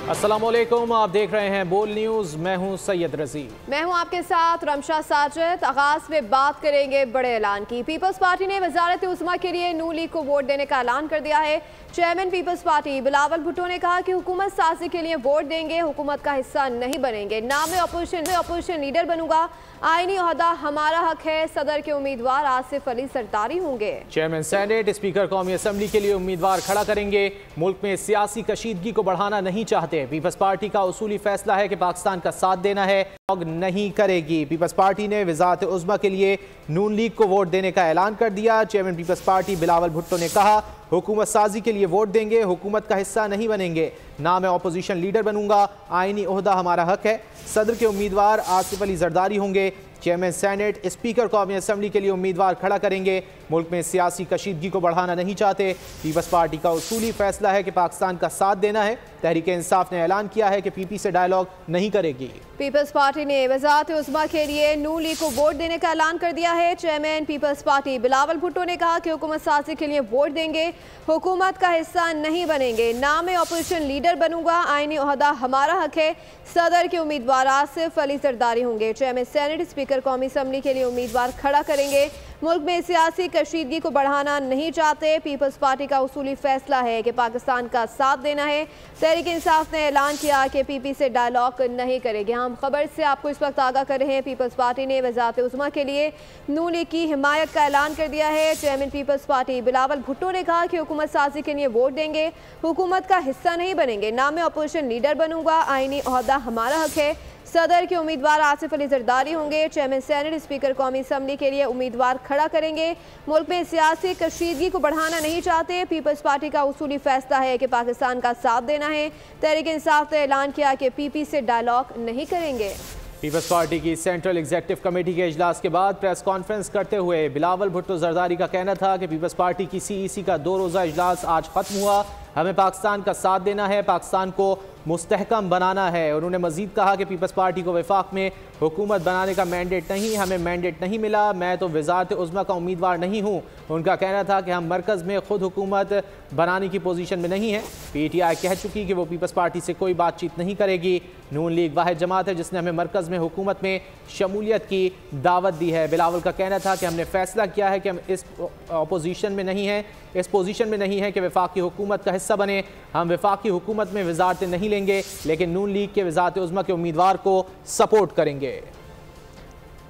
अस्सलामुअलैकुम, आप देख रहे हैं बोल न्यूज़। मैं हूं सैयद रजी। मैं हूं आपके साथ रमशा साजिद। आगाज में बात करेंगे बड़े ऐलान की। पीपल्स पार्टी ने वजारत उस्मा के लिए नून लीग को वोट देने का ऐलान कर दिया है। Chairman Peoples Party Bilawal Bhutto ने कहा कि हुकूमत साजी के लिए वोट देंगे, हुकूमत का हिस्सा नहीं बनेंगे। नाम में अपोजिशन लीडर बनूंगा, आईनी ओहदा हमारा हक है। सदर के उम्मीदवार आसिफ अली सरदारी होंगे। चेयरमैन सेनेट स्पीकर कौमी असम्बली के लिए उम्मीदवार खड़ा करेंगे। मुल्क में सियासी कशीदगी को बढ़ाना नहीं चाहते। पीपल्स पार्टी का उसूली फैसला है कि पाकिस्तान का साथ देना है, नहीं करेगी। पीपल्स पार्टी ने वजारत उज़्मा के लिए नून लीग को वोट देने का ऐलान कर दिया। Chairman Peoples Party Bilawal Bhutto ने कहा हुकूमत साजी के लिए वोट देंगे, हुकूमत का हिस्सा नहीं बनेंगे। ना मैं अपोजिशन लीडर बनूंगा, आईनी ओहदा हमारा हक है। सदर के उम्मीदवार आसिफ अली जरदारी होंगे। चेयरमैन सेनेट स्पीकर कौमी असम्बली के लिए उम्मीदवार खड़ा करेंगे। मुल्क में सियासी कशीदगी को बढ़ाना नहीं चाहते। पीपल्स पार्टी का उसूली फैसला है कि पाकिस्तान का साथ देना है। तहरीक इंसाफ ने ऐलान किया है कि पीपी से डायलॉग नहीं करेगी। पीपल्स पार्टी ने वजारत उज़्मा के लिए नून लीग को वोट देने का ऐलान कर दिया है। Chairman Peoples Party Bilawal Bhutto ने कहा कि हुकूमत साजी के लिए वोट देंगे, हुकूमत का हिस्सा नहीं बनेंगे। ना मैं अपोजिशन लीडर बनूंगा, आईनी ओहदा हमारा हक है। सदर के उम्मीदवार आसिफ अली जरदारी होंगे। चेयरमैन सेनेट स्पीकर कौमी असम्बली के लिए उम्मीदवार खड़ा करेंगे। मुल्क में सियासी कशीदगी को बढ़ाना नहीं चाहते। पीपल्स पार्टी का उसूली फैसला है कि पाकिस्तान का साथ देना है। तहरीक इंसाफ ने ऐलान किया कि पीपी से डायलॉग नहीं करेगी। हम खबर से आपको इस वक्त आगाह कर रहे हैं। पीपल्स पार्टी ने वजारत उज़्मा के लिए नून लीग की हिमायत का ऐलान कर दिया है। Chairman Peoples Party Bilawal Bhutto ने कहा कि हुकूमत साजी के लिए वोट देंगे, हुकूमत का हिस्सा नहीं बनेंगे। ना मैं अपोजिशन लीडर बनूंगा, आईनी ओहदा हमारा हक है। सदर के उम्मीदवार आसिफ अली जरदारी होंगे। चेयरमैन सेनेट स्पीकर कौमी असम्बली के लिए उम्मीदवार खड़ा करेंगे। मुल्क में सियासी कशीदगी को बढ़ाना नहीं चाहते। पीपल्स पार्टी का उसूली फैसला है कि पाकिस्तान का साथ देना है। तहरीक इंसाफ ने ऐलान किया कि पीपी से डायलॉग नहीं करेंगे। पीपल्स पार्टी की सेंट्रल एग्जीक्यूटिव कमेटी के इजलास के बाद प्रेस कॉन्फ्रेंस करते हुए बिलावल भुट्टो जरदारी का कहना था कि पीपल्स पार्टी की सीईसी का 2 रोज़ा इजलास आज खत्म हुआ। हमें पाकिस्तान का साथ देना है, पाकिस्तान को मुस्तहकम बनाना है। उन्होंने मजीद कहा कि पीपल्स पार्टी को वफाक में हुकूमत बनाने का मैंडेट नहीं, हमें मैंडेट नहीं मिला। मैं तो वजारत उज़्मा का उम्मीदवार नहीं हूँ। उनका कहना था कि हम मरकज़ में खुद हुकूमत बनाने की पोजीशन में नहीं है। PTI कह चुकी कि वो पीपल्स पार्टी से कोई बातचीत नहीं करेगी। नून लीग वाहिद जमात है जिसने हमें मरकज़ में हुकूमत में शमूलियत की दावत दी है। बिलावल का कहना था कि हमने फैसला किया है कि हम इस अपोजिशन में नहीं हैं, इस पोजीशन में नहीं है कि वफाकी हुकूमत का हिस्सा बने। हम वफाकी हुकूमत में वजारतें नहीं लेंगे, लेकिन नून लीग के वजारत उज़्मा के उम्मीदवार को सपोर्ट करेंगे।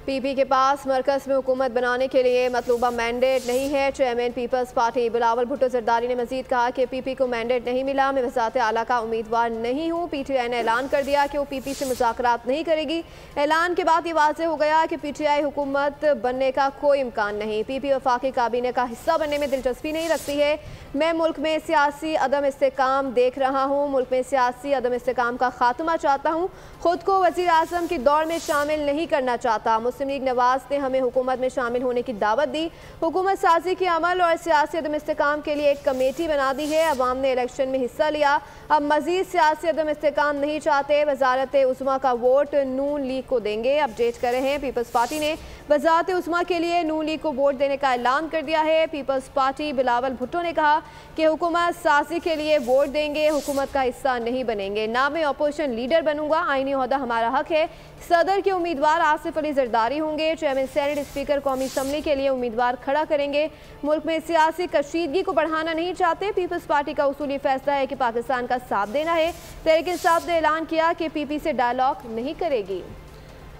पीपी के पास मरकज़ में हुकूमत बनाने के लिए मतलूबा मैंडेट नहीं है। Chairman Peoples Party Bilawal Bhutto Zardari ने मजीद कहा कि पीपी को मैंडेट नहीं मिला, मैं वज़ारत आला का उम्मीदवार नहीं हूँ। PTI ने ऐलान कर दिया कि वो पीपी से मुज़ाकरात नहीं करेगी। ऐलान के बाद ये वाज़ेह हो गया कि PTI हुकूमत बनने का कोई इम्कान नहीं। पीपी वफाकी काबीने का हिस्सा बनने में दिलचस्पी नहीं रखती है। मैं मुल्क में सियासी अदम इस्तेकाम देख रहा हूँ, मुल्क में सियासी अदम इस्तेकाम का खात्मा चाहता हूँ। खुद को वज़ीर आज़म की दौड़ में शामिल नहीं करना चाहता। मुस्लिम लीग नवाज ने हमें हुकूमत में शामिल होने की दावत दी। हुकूमत साजी के अमल और सियासी अदम इस्तेकाम के लिए एक कमेटी बना दी है। अवाम ने इलेक्शन में हिस्सा लिया, अब मजीद सियासी अदम इस्तेकाम नहीं चाहते। वजारत उज़्मा का वोट नून लीग को देंगे। अपडेट कर रहे हैं, पीपल्स पार्टी ने वजारत उज़्मा के लिए नून लीग को वोट देने का ऐलान कर दिया है। पीपल्स पार्टी बिलावल भुट्टो ने कहा कि हुकूमत साजी के लिए वोट देंगे, हुकूमत का हिस्सा नहीं बनेंगे। ना मैं अपोजिशन लीडर बनूंगा, आईनी ओहदा हमारा हक है। सदर के उम्मीदवार आसिफ अली जरदारी होंगे। चेयरमैन सेनेट स्पीकर कौमी असम्बली के लिए उम्मीदवार खड़ा करेंगे। मुल्क में सियासी कशीदगी को बढ़ाना नहीं चाहते। पीपल्स पार्टी का उसूली फैसला है कि पाकिस्तान का साथ देना है। तहरीक इंसाफ ने ऐलान किया कि पीपी से डायलॉग नहीं करेगी।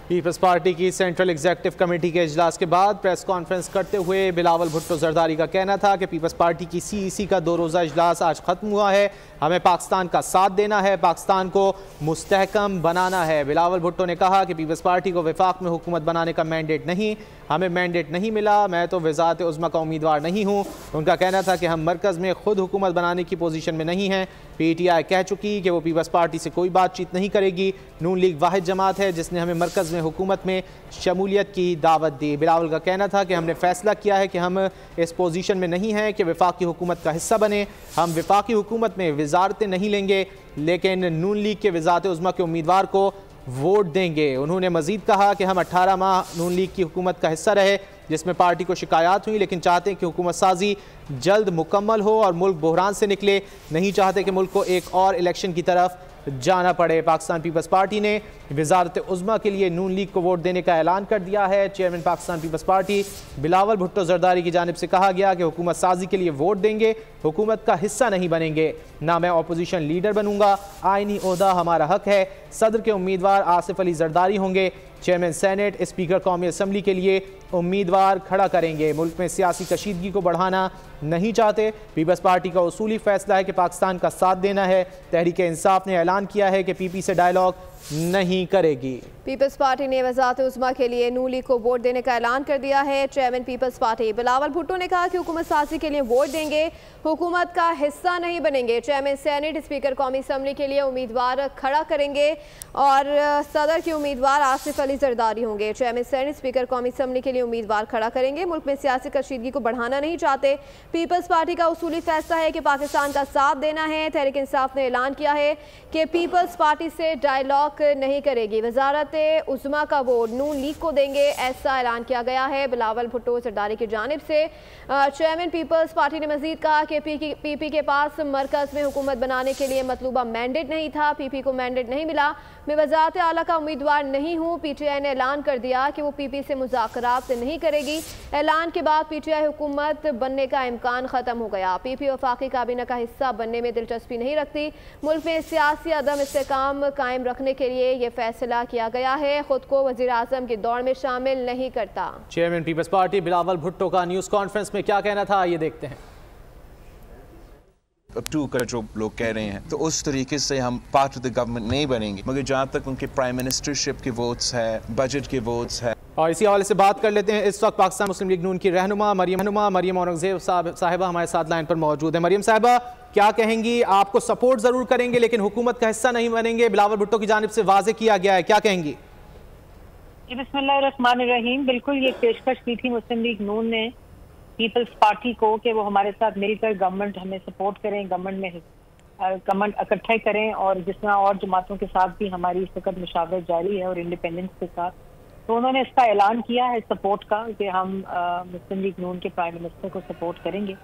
पीपल्स पार्टी की सेंट्रल एग्जीक्यूटिव कमेटी के इजलास के बाद प्रेस कॉन्फ्रेंस करते हुए बिलावल भुट्टो जरदारी का कहना था कि पीपल्स पार्टी की सीईसी का 2 रोज़ा इजलास आज ख़त्म हुआ है। हमें पाकिस्तान का साथ देना है, पाकिस्तान को मुस्तहकम बनाना है। बिलावल भुट्टो ने कहा कि पीपल्स पार्टी को वफाक में हुकूमत बनाने का मैंडेट नहीं, हमें मैंडेट नहीं मिला। मैं तो वजारत उज़्मा का उम्मीदवार नहीं हूँ। उनका कहना था कि हम मरकज़ में खुद हुकूमत बनाने की पोजीशन में नहीं हैं। PTI कह चुकी कि वो पीपल्स पार्टी से कोई बातचीत नहीं करेगी। नून लीग वाहिद जमात है जिसने हमें मरकज़ में हुकूमत में शमूलियत की दावत दी। बिलावल का कहना था कि हमने फैसला किया है कि हम इस पोजीशन में नहीं हैं कि वफाकी हुकूमत का हिस्सा बने। हम वफाकी हुकूमत में वजारतें नहीं लेंगे, लेकिन नून लीग के वजारत उज़्मा के उम्मीदवार को वोट देंगे। उन्होंने मजीद कहा कि हम 18 माह नून लीग की हुकूमत का हिस्सा रहे, जिसमें पार्टी को शिकायत हुई, लेकिन चाहते हैं कि हुकूमत साजी जल्द मुकम्मल हो और मुल्क बहरान से निकले। नहीं चाहते कि मुल्क को एक और इलेक्शन की तरफ जाना पड़े। पाकिस्तान पीपल्स पार्टी ने वजारत उज़्मा के लिए नून लीग को वोट देने का ऐलान कर दिया है। Chairman Pakistan Peoples Party Bilawal Bhutto Zardari की जानिब से कहा गया कि हुकूमत साजी के लिए वोट देंगे, हुकूमत का हिस्सा नहीं बनेंगे। ना मैं अपोजिशन लीडर बनूंगा, आईनी ओहदा हमारा हक है। सदर के उम्मीदवार आसिफ अली जरदारी होंगे। चेयरमैन सेनेट स्पीकर कौमी असम्बली के लिए उम्मीदवार खड़ा करेंगे। मुल्क में सियासी कशीदगी को बढ़ाना नहीं चाहते। पीपल्स पार्टी का उसूली फैसला है कि पाकिस्तान का साथ देना है। तहरीक इंसाफ ने ऐलान किया है कि पीपी से डायलॉग नहीं करेगी। पीपल्स पार्टी ने वजारत उज़्मा के लिए नून लीग को वोट देने का ऐलान कर दिया है। Chairman Peoples Party Bilawal Bhutto ने कहा कि हुकूमत साजी के लिए वोट देंगे, हुकूमत का हिस्सा नहीं बनेंगे। चेयरमैन सेनेट स्पीकर कौमी असम्बली के लिए उम्मीदवार खड़ा करेंगे और सदर के उम्मीदवार आसिफ अली जरदारी होंगे। चेयरमैन सेनेट स्पीकर कौमी असम्बली के लिए उम्मीदवार खड़ा करेंगे। मुल्क में सियासी कशीदगी को बढ़ाना नहीं चाहते। पीपल्स पार्टी का उसूली फैसला है कि पाकिस्तान का साथ देना है। तहरीक इंसाफ ने ऐलान किया है कि पीपल्स पार्टी से डायलॉग नहीं करेगी, वजारत उज़्मा का वोट नून लीग को देंगे, ऐसा ऐलान किया गया है बिलावल भुट्टो जरदारी की जानिब से। चेयरमैन पीपल्स पार्टी ने मजीद कहा कि पीपी के पास मरकज़ में हुकूमत बनाने के लिए मतलूबा मैंडेट नहीं था, पीपी को मैंडेट नहीं मिला। मैं वजारत आला का उम्मीदवार नहीं हूँ। पीटीआई ने ऐलान कर दिया कि वो पीपी से मुज़ाकरात नहीं करेगी। ऐलान के बाद पीटीआई हुकूमत बनने का इम्कान ख़त्म हो गया। पीपी वफाकी काबीना का हिस्सा बनने में दिलचस्पी नहीं रखती। मुल्क में सियासी अदम इस्तेकाम कायम रखने के लिए ये फैसला किया गया है। खुद को वज़ीर आज़म की दौड़ में शामिल नहीं करता। Chairman Peoples Party Bilawal Bhutto का न्यूज़ कॉन्फ्रेंस में क्या कहना था, ये देखते हैं। अब टू कर जो लोग कह रहे हैं, तो उस तरीके से हम पार्ट ऑफ द गवर्नमेंट नहीं बनेंगे। मगर जहाँ तक उनके प्राइम मिनिस्टरशिप के वोट्स है, बजट के वोट्स है। और इसी हवाले से बात कर लेते हैं। इस वक्त पाकिस्तान मुस्लिम लीग नून की रहनुमा मरियम औरंगजेब साहिबा हमारे साथ लाइन पर मौजूद है। मरियम साहिबा, क्या कहेंगी? आपको सपोर्ट जरूर करेंगे लेकिन हुकूमत का हिस्सा नहीं बनेंगे, बिलावल भुट्टो की जानिब से वाजे किया गया है, क्या कहेंगी? बिस्मिल्लाहिर्रहमानिर्रहीम। बिल्कुल ये पेशकश की थी मुस्लिम लीग नून ने पीपल्स पार्टी को कि वो हमारे साथ मिलकर गवर्नमेंट हमें सपोर्ट करें, गवर्नमेंट इकट्ठा करें, और जिस तरह और जमातों के साथ भी हमारी इस वक्त मुशावरत जारी है और इंडिपेंडेंस के साथ। तो उन्होंने इसका ऐलान किया है सपोर्ट का कि हम मुस्लिम लीग नून के प्राइम मिनिस्टर को सपोर्ट करेंगे।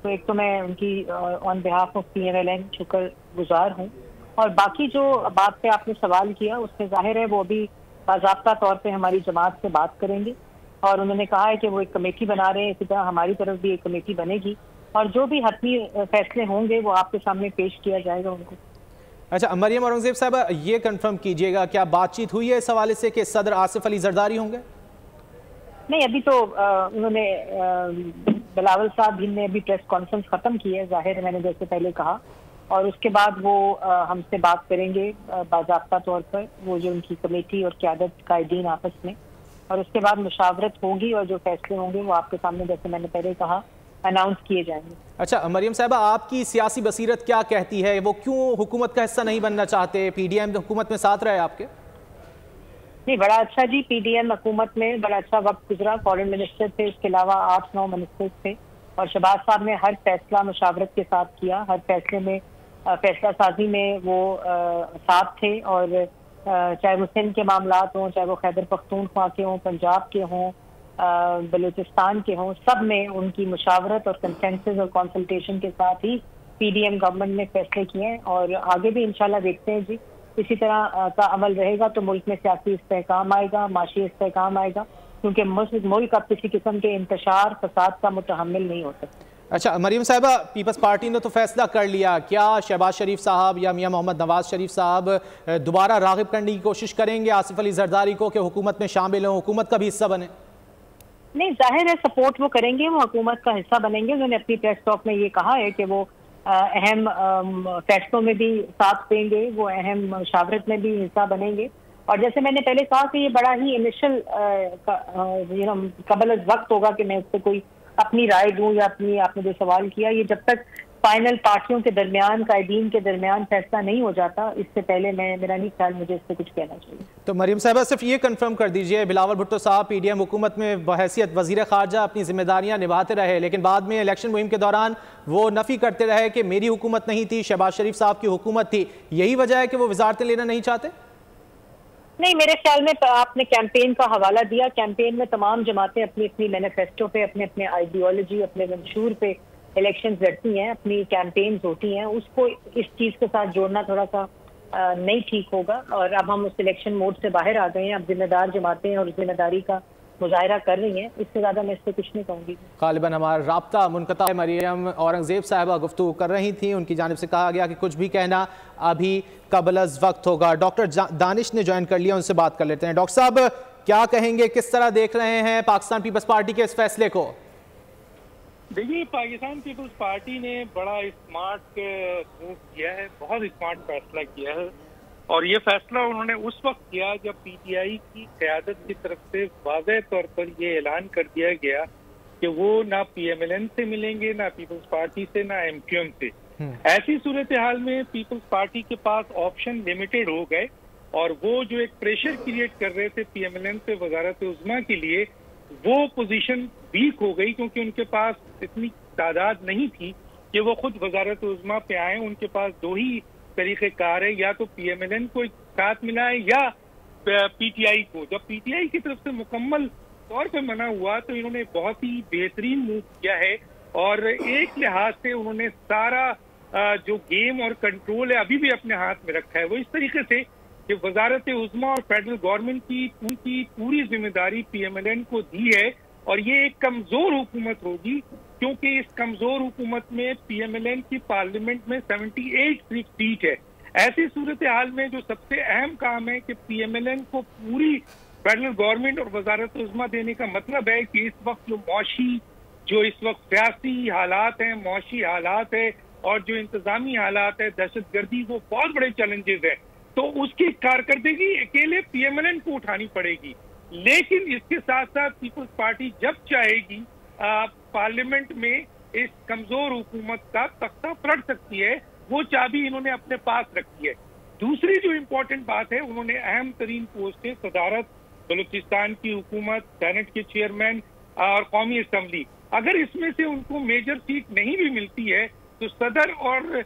तो एक तो मैं उनकी ऑन बिहाफ ऑफ PMLN शुक्रगुजार हूँ। और बाकी जो बात पे आपने सवाल किया उसमें जाहिर है वो भी बाज़ाब्ता तौर पे हमारी जमात से बात करेंगे, और उन्होंने कहा है कि वो एक कमेटी बना रहे हैं। इसी तरह हमारी तरफ भी एक कमेटी बनेगी और जो भी हतमी फैसले होंगे वो आपके सामने पेश किया जाएगा उनको। अच्छा, मरियम औरंगजेब साहब, ये कंफर्म कीजिएगा, क्या बातचीत हुई है इस हवाले से कि सदर आसिफ अली जरदारी होंगे? नहीं, अभी तो उन्होंने बिलावल साहब ने अभी प्रेस कॉन्फ्रेंस खत्म की है, जाहिर है मैंने जैसे पहले कहा, और उसके बाद वो हमसे बात करेंगे बाज़ाब्ता तौर पर, वो जो उनकी कमेटी और क़यादत कायदीन आपस में, और उसके बाद मुशावरत होगी और जो फैसले होंगे वो आपके सामने जैसे मैंने पहले कहा अनाउंस किए जाएंगे। अच्छा मरियम साहबा, आपकी सियासी बसीरत क्या कहती है? वो क्यों हुकूमत का हिस्सा नहीं बनना चाहते? PDM हुकूमत में साथ रहे आपके? नहीं, बड़ा अच्छा जी, PDM हुकूमत में बड़ा अच्छा वक्त गुजरा। फॉरेन मिनिस्टर थे, इसके अलावा 8-9 मिनिस्टर्स थे, और शहबाज साहब ने हर फैसला मुशावरत के साथ किया। हर फैसले में फैसला साजी में वो साथ थे, और चाहे वो सिंध के मामलात हों, चाहे वो खैबर पख्तूनख्वा के हों, पंजाब के हों, बलूचिस्तान के हों, सब में उनकी मुशावरत और कंसेंसस और कंसल्टेशन के साथ ही PDM गवर्नमेंट ने फैसले किए हैं, और आगे भी इंशाल्लाह देखते हैं जी इसी तरह का अमल रहेगा तो मुल्क में सियासी इस्तेहकाम आएगा, माशी इस्तेहकाम आएगा, क्योंकि मुल्क अब किसी किस्म के इंतशार फसाद का मुतहम्मिल नहीं हो सकता। अच्छा मरियम साहिबा, पीपल्स पार्टी ने तो फैसला कर लिया, क्या शहबाज शरीफ साहब या मियां मोहम्मद नवाज शरीफ साहब दोबारा राग़िब करने की कोशिश करेंगे आसिफ अली जरदारी को कि हुकूमत में शामिल हों, हुकूमत का भी हिस्सा बने? नहीं, जाहिर है सपोर्ट वो करेंगे, वो हुकूमत का हिस्सा बनेंगे। उन्होंने अपनी प्रेस टॉक में ये कहा है कि वो अहम फैसलों में भी साथ देंगे, वो अहम मुशावरत में भी हिस्सा बनेंगे। और जैसे मैंने पहले कहा कि ये बड़ा ही इनिशियल कबल वक्त होगा कि मैं उस पर कोई अपनी राय दूं या अपनी, आपने जो सवाल किया, ये जब तक फाइनल पार्टियों के दरमियान, कायदीन के दरमियान फैसला नहीं हो जाता, इससे पहले मेरा नहीं ख्याल मुझे इस पर कुछ कहना चाहिए। तो मरियम साहिबा, सिर्फ ये कंफर्म कर दीजिए, बिलावल भुट्टो साहब PDM हुकूमत में बहैसियत वज़ीर ख़ारजा अपनी जिम्मेदारियां निभाते रहे, लेकिन बाद में इलेक्शन मुहिम के दौरान वो नफ़ी करते रहे कि मेरी हुकूमत नहीं थी, शहबाज शरीफ साहब की हुकूमत थी। यही वजह है कि वो वजारतें लेना नहीं चाहते? नहीं, मेरे ख्याल में आपने कैंपेन का हवाला दिया। कैंपेन में तमाम जमातें अपनी अपनी मैनिफेस्टो पे, अपने अपने आइडियोलॉजी, अपने मंशूर पे इलेक्शन लड़ती हैं, अपनी कैंपेन्स होती हैं, उसको इस चीज़ के साथ जोड़ना थोड़ा सा नहीं ठीक होगा। और अब हम उस इलेक्शन मोड से बाहर आ गए हैं, अब जिम्मेदार जमातें और जिम्मेदारी का मुजाहरा कर रही हैं। इससे ज़्यादा मैं इस पर कुछ नहीं कहूँगी। गालिबन हमारा राब्ता मुनक़ता है। मरियम औरंगज़ेब साहिबा गुफ्तगू कर रही थी, उनकी जानिब से कहा गया कि कुछ भी कहना अभी कबल वक्त होगा। डॉक्टर दानिश ने ज्वाइन कर लिया, उनसे बात कर लेते हैं। डॉक्टर साहब, क्या कहेंगे, किस तरह देख रहे हैं पाकिस्तान पीपल्स पार्टी के इस फैसले को? देखिए, पाकिस्तान पीपल्स पार्टी ने बड़ा स्मार्ट मूव किया है, बहुत स्मार्ट फैसला किया है। और ये फैसला उन्होंने उस वक्त किया जब पीटीआई की क़यादत की तरफ से वाज़ेह तौर पर ये ऐलान कर दिया गया कि वो ना पीएमएलएन से मिलेंगे, ना पीपल्स पार्टी से, ना एमक्यूएम से। ऐसी सूरत हाल में पीपल्स पार्टी के पास ऑप्शन लिमिटेड हो गए और वो जो एक प्रेशर क्रिएट कर रहे थे पीएमएलएन से वजारत उज़्मा के लिए, वो पोजीशन वीक हो गई क्योंकि उनके पास इतनी तादाद नहीं थी कि वो खुद वजारत उज़्मा पे आए। उनके पास दो ही तरीक़ेकार है, या तो पीएमएलएन को साथ मिलाए या पीटीआई को। जब पीटीआई की तरफ से मुकम्मल तौर पे मना हुआ तो इन्होंने बहुत ही बेहतरीन मूव किया है और एक लिहाज से उन्होंने सारा जो गेम और कंट्रोल है अभी भी अपने हाथ में रखा है। वो इस तरीके से कि वजारत उज़्मा और फेडरल गवर्नमेंट की उनकी पूरी जिम्मेदारी पीएमएलएन को दी है और ये एक कमजोर हुकूमत होगी क्योंकि इस कमजोर हुकूमत में पीएमएलएन की पार्लियामेंट में 78 सिर्फ सीट है। ऐसी सूरत हाल में जो सबसे अहम काम है कि पीएमएलएन को पूरी फेडरल गवर्नमेंट और वजारत उज़्मा देने का मतलब है कि इस वक्त जो इस वक्त सियासी हालात हैं, मौशी हालात है और जो इंतजामी हालात है, दहशतगर्दी, वो बहुत बड़े चैलेंजेस है। तो उसकी कारकर्दगी अकेले पीएमएलएन को उठानी पड़ेगी। लेकिन इसके साथ साथ पीपल्स पार्टी जब चाहेगी पार्लियामेंट में इस कमजोर हुकूमत का तख्ता पलट सकती है। वो चाबी इन्होंने अपने पास रखी है। दूसरी जो इम्पोर्टेंट बात है, उन्होंने अहम तरीन पोस्टें सदारत बलूचिस्तान की हुकूमत, सेनेट के चेयरमैन और कौमी असम्बली, अगर इसमें से उनको मेजर सीट नहीं भी मिलती है तो सदर और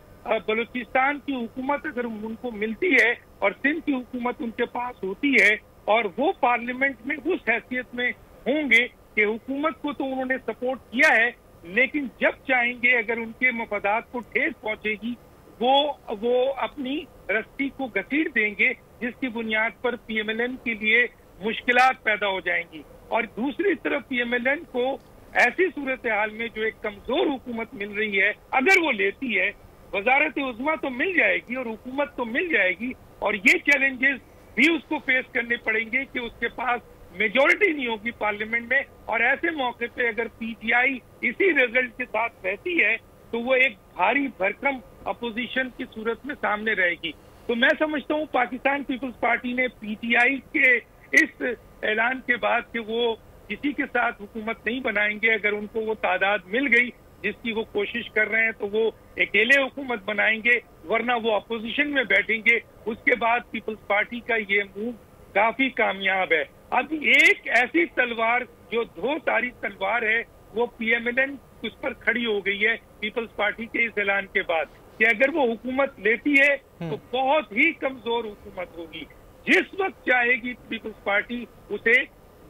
बलूचिस्तान की हुकूमत अगर उनको मिलती है और सिंध की हुकूमत उनके पास होती है और वो पार्लियामेंट में उस हैसियत में होंगे कि हुकूमत को तो उन्होंने सपोर्ट किया है, लेकिन जब चाहेंगे अगर उनके मफादात को ठेस पहुंचेगी वो अपनी रस्सी को घसीट देंगे, जिसकी बुनियाद पर पीएमएलएन के लिए मुश्किलात पैदा हो जाएंगी। और दूसरी तरफ पीएमएलएन को ऐसी सूरत हाल में जो एक कमजोर हुकूमत मिल रही है, अगर वो लेती है, वजारत उज़्मा तो मिल जाएगी और हुकूमत तो मिल जाएगी और ये चैलेंजेस भी उसको फेस करने पड़ेंगे कि उसके पास मेजॉरिटी नहीं होगी पार्लियामेंट में। और ऐसे मौके पे अगर पीटीआई इसी रिजल्ट के साथ रहती है तो वो एक भारी भरकम अपोजिशन की सूरत में सामने रहेगी। तो मैं समझता हूँ पाकिस्तान पीपल्स पार्टी ने पीटीआई के इस ऐलान के बाद कि वो किसी के साथ हुकूमत नहीं बनाएंगे, अगर उनको वो तादाद मिल गई जिसकी वो कोशिश कर रहे हैं तो वो अकेले हुकूमत बनाएंगे, वरना वो अपोजिशन में बैठेंगे। उसके बाद पीपल्स पार्टी का ये मूव काफी कामयाब है। अब एक ऐसी तलवार जो दो तारी तलवार है वो पीएमएलएन उस पर खड़ी हो गई है पीपल्स पार्टी के इस ऐलान के बाद कि अगर वो हुकूमत लेती है तो बहुत ही कमजोर हुकूमत होगी, जिस वक्त चाहेगी पीपल्स पार्टी उसे